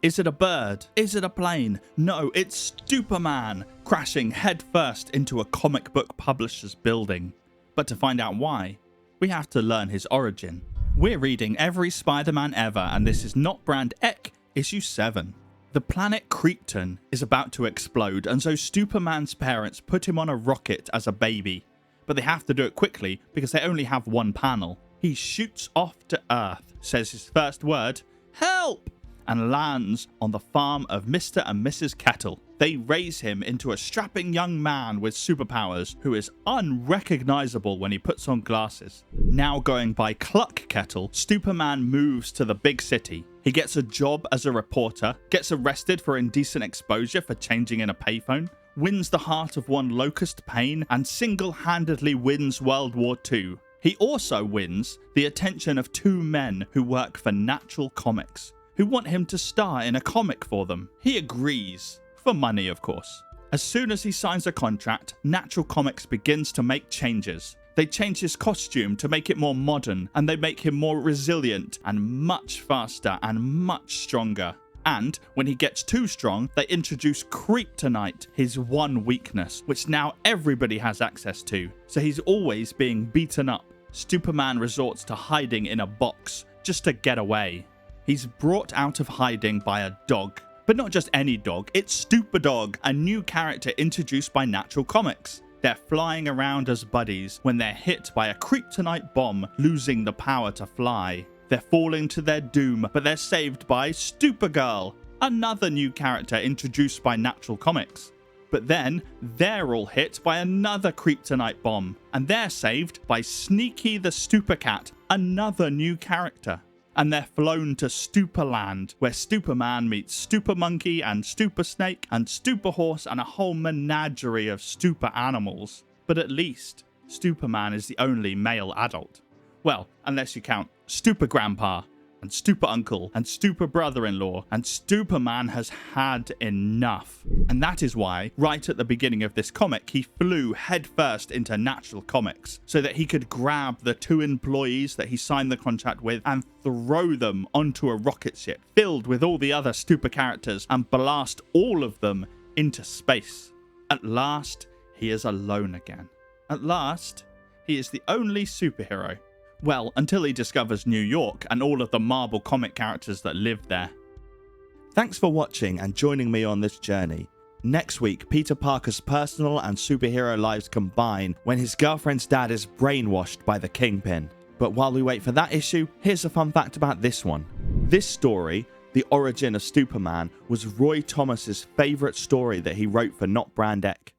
Is it a bird? Is it a plane? No, it's Stuporman, crashing headfirst into a comic book publisher's building. But to find out why, we have to learn his origin. We're reading every Spider-Man ever, and this is Not Brand Echh, issue 7. The planet Krypton is about to explode, and so Stuporman's parents put him on a rocket as a baby. But they have to do it quickly because they only have one panel. He shoots off to Earth, says his first word, "Help!" and lands on the farm of Mr. and Mrs. Kettle. They raise him into a strapping young man with superpowers who is unrecognizable when he puts on glasses. Now going by Cluck Kettle, Stuporman moves to the big city. He gets a job as a reporter, gets arrested for indecent exposure for changing in a payphone, wins the heart of one Locust Payne, and single-handedly wins World War II. He also wins the attention of two men who work for Natural Comics, who want him to star in a comic for them. He agrees. For money, of course. As soon as he signs a contract, Natural Comics begins to make changes. They change his costume to make it more modern, and they make him more resilient and much faster and much stronger. And when he gets too strong, they introduce Kryptonite, his one weakness, which now everybody has access to. So he's always being beaten up. Stuporman resorts to hiding in a box just to get away. He's brought out of hiding by a dog. But not just any dog, it's Stuperdog, a new character introduced by Natural Comics. They're flying around as buddies when they're hit by a kryptonite bomb, losing the power to fly. They're falling to their doom, but they're saved by Supergirl, another new character introduced by Natural Comics. But then, they're all hit by another kryptonite bomb, and they're saved by Sneaky the Stupercat, another new character. And they're flown to Stuporland, where Stuporman meets Stupor Monkey and Stupor Snake and Stupor Horse and a whole menagerie of stupor animals. But at least, Stuporman is the only male adult. Well, unless you count Stupor Grandpa and Stupor Uncle and Stupor Brother-in-law, and Stuporman has had enough. And that is why, right at the beginning of this comic, he flew headfirst into Natural Comics, so that he could grab the two employees that he signed the contract with and throw them onto a rocket ship filled with all the other Stupor characters and blast all of them into space. At last, he is alone again. At last, he is the only superhero. Well, until he discovers New York and all of the Marvel comic characters that live there. Thanks for watching and joining me on this journey. Next week, Peter Parker's personal and superhero lives combine when his girlfriend's dad is brainwashed by the Kingpin. But while we wait for that issue, here's a fun fact about this one. This story, The Origin of Stuporman, was Roy Thomas's favourite story that he wrote for Not Brand Echh.